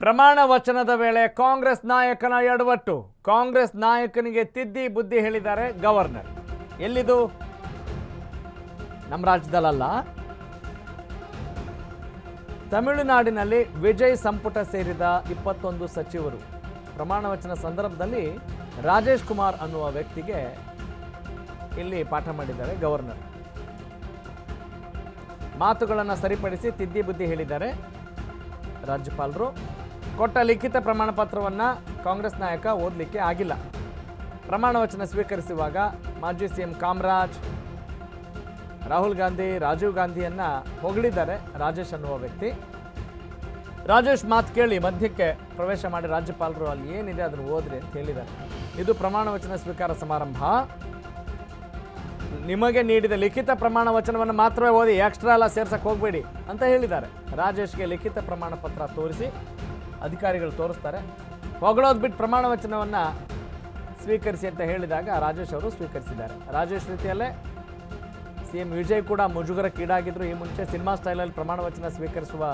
ಪ್ರಮಾಣ ವಚನದ ವೇಳೆ ಕಾಂಗ್ರೆಸ್ ನಾಯಕನ ಎಡವಟ್ಟು. ಕಾಂಗ್ರೆಸ್ ನಾಯಕನಿಗೆ ತಿದ್ದಿ ಬುದ್ಧಿ ಹೇಳಿದ್ದಾರೆ ಗವರ್ನರ್. ಎಲ್ಲಿದು? ನಮ್ಮ ರಾಜ್ಯದಲ್ಲ, ತಮಿಳುನಾಡಿನಲ್ಲಿ ವಿಜಯ್ ಸಂಪುಟ ಸೇರಿದ 21 ಸಚಿವರು ಪ್ರಮಾಣ ವಚನ ಸಂದರ್ಭದಲ್ಲಿ ರಾಜೇಶ್ ಕುಮಾರ್ ಅನ್ನುವ ವ್ಯಕ್ತಿಗೆ ಇಲ್ಲಿ ಪಾಠ ಮಾಡಿದ್ದಾರೆ ಗವರ್ನರ್. ಮಾತುಗಳನ್ನು ಸರಿಪಡಿಸಿ ತಿದ್ದಿ ಬುದ್ಧಿ ಹೇಳಿದ್ದಾರೆ ರಾಜ್ಯಪಾಲರು. ಕೊಟ್ಟ ಲಿಖಿತ ಪ್ರಮಾಣ ಪತ್ರವನ್ನು ಕಾಂಗ್ರೆಸ್ ನಾಯಕ ಓದಲಿಕ್ಕೆ ಆಗಿಲ್ಲ. ಪ್ರಮಾಣ ವಚನ ಸ್ವೀಕರಿಸುವಾಗ ಮಾಜಿ ಸಿಎಂ ಕಾಮರಾಜ್, ರಾಹುಲ್ ಗಾಂಧಿ, ರಾಜೀವ್ ಗಾಂಧಿಯನ್ನ ಹೊಗಳಿದ್ದಾರೆ ರಾಜೇಶ್ ಅನ್ನುವ ವ್ಯಕ್ತಿ. ರಾಜೇಶ್ ಮಾತು ಕೇಳಿ ಮಧ್ಯಕ್ಕೆ ಪ್ರವೇಶ ಮಾಡಿ ರಾಜ್ಯಪಾಲರು ಅಲ್ಲಿ ಏನಿದೆ ಅದನ್ನು ಓದ್ರಿ ಅಂತ ಹೇಳಿದ್ದಾರೆ. ಇದು ಪ್ರಮಾಣ ವಚನ ಸ್ವೀಕಾರ ಸಮಾರಂಭ. ನಿಮಗೆ ನೀಡಿದ ಲಿಖಿತ ಪ್ರಮಾಣ ವಚನವನ್ನು ಮಾತ್ರವೇ ಓದಿ, ಎಕ್ಸ್ಟ್ರಾ ಎಲ್ಲ ಸೇರ್ಸಕ್ಕೆ ಹೋಗಬೇಡಿ ಅಂತ ಹೇಳಿದ್ದಾರೆ. ರಾಜೇಶ್ಗೆ ಲಿಖಿತ ಪ್ರಮಾಣ ಪತ್ರ ತೋರಿಸಿ ಅಧಿಕಾರಿಗಳು ತೋರಿಸ್ತಾರೆ. ಹೊಗಳೋದು ಬಿಟ್ಟು ಪ್ರಮಾಣ ವಚನವನ್ನು ಸ್ವೀಕರಿಸಿ ಅಂತ ಹೇಳಿದಾಗ ರಾಜೇಶ್ ಅವರು ಸ್ವೀಕರಿಸಿದ್ದಾರೆ. ರಾಜೇಶ್ ರೀತಿಯಲ್ಲೇ ಸಿಎಂ ವಿಜಯ್ ಕೂಡ ಮುಜುಗರಕ್ಕೀಡಾಗಿದ್ದರು. ಈ ಮುಂಚೆ ಸಿನಿಮಾ ಸ್ಟೈಲಲ್ಲಿ ಪ್ರಮಾಣ ವಚನ ಸ್ವೀಕರಿಸುವ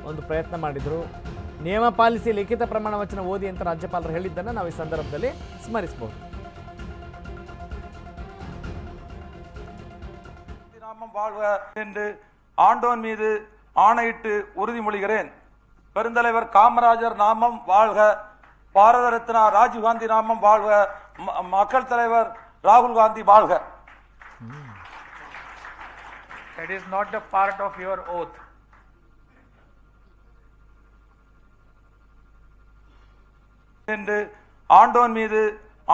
ಒಂದು ಪ್ರಯತ್ನ ಮಾಡಿದರು. ನಿಯಮ ಪಾಲಿಸಿ ಲಿಖಿತ ಪ್ರಮಾಣ ವಚನ ಓದಿ ಅಂತ ರಾಜ್ಯಪಾಲರು ಹೇಳಿದ್ದನ್ನು ನಾವು ಈ ಸಂದರ್ಭದಲ್ಲಿ ಸ್ಮರಿಸಬಹುದು. வாழ்க என்று ஆண்டோன் மீது ஆணையிட்டு உறுதிமொழிகிறேன். பெருந்தலைவர் காமராஜர் நாமம் வாழ்க, பாரத ரத்னா ராஜீவ்காந்தி நாமம் வாழ்க, மக்கள் தலைவர் ராகுல் காந்தி வாழ்க. That is not the part of your oath. என்று ஆண்டோன் மீது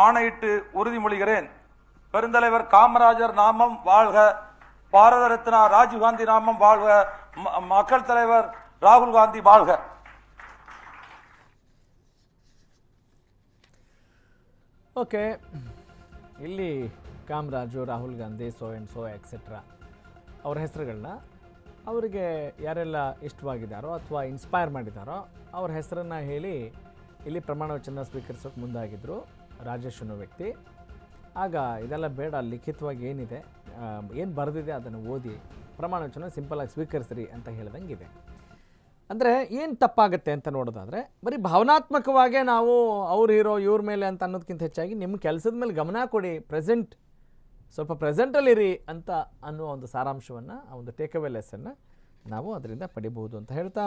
ஆணையிட்டு உறுதிமொழிகிறேன். பெருந்தலைவர் காமராஜர் நாமம் வாழ்க, பாரத ரத்னா ராஜீவ்காந்தி நாமம் வாழ்க, மக்கள் தலைவர் ராகுல் காந்தி வாழ்க. ಓಕೆ, ಇಲ್ಲಿ Kamaraju, Rahul Gandhi, so and so etcetera ಅವರ ಹೆಸರುಗಳನ್ನ ಅವರಿಗೆ ಯಾರೆಲ್ಲ ಇಷ್ಟವಾಗಿದ್ದಾರೋ ಅಥವಾ ಇನ್ಸ್ಪೈರ್ ಮಾಡಿದ್ದಾರೋ ಅವ್ರ ಹೆಸರನ್ನು ಹೇಳಿ ಇಲ್ಲಿ ಪ್ರಮಾಣ ವಚನ ಸ್ವೀಕರಿಸೋಕೆ ಮುಂದಾಗಿದ್ದರು ರಾಜೇಶ್ ಅನ್ನೋ ವ್ಯಕ್ತಿ. ಆಗ ಇದೆಲ್ಲ ಬೇಡ, ಲಿಖಿತವಾಗಿ ಏನಿದೆ, ಏನು ಬರೆದಿದೆ ಅದನ್ನು ಓದಿ ಪ್ರಮಾಣ ವಚನ ಸಿಂಪಲಾಗಿ ಸ್ವೀಕರಿಸ್ರಿ ಅಂತ ಹೇಳ್ದಂಗಿದೆ. ಅಂದರೆ ಏನು ತಪ್ಪಾಗುತ್ತೆ ಅಂತ ನೋಡೋದಾದರೆ, ಬರೀ ಭಾವನಾತ್ಮಕವಾಗೇ ನಾವು ಅವ್ರ ಹೀರೋ ಇವ್ರ ಮೇಲೆ ಅಂತ ಅನ್ನೋದಕ್ಕಿಂತ ಹೆಚ್ಚಾಗಿ ನಿಮ್ಮ ಕೆಲಸದ ಮೇಲೆ ಗಮನ ಕೊಡಿ, ಸ್ವಲ್ಪ ಪ್ರೆಸೆಂಟಲ್ಲಿರಿ ಅಂತ ಅನ್ನುವ ಒಂದು ಸಾರಾಂಶವನ್ನು, ಆ ಒಂದು ಟೇಕ್ ಅವೇ ಲೆಸನ್ನು ನಾವು ಅದರಿಂದ ಪಡಿಬಹುದು ಅಂತ ಹೇಳ್ತಾ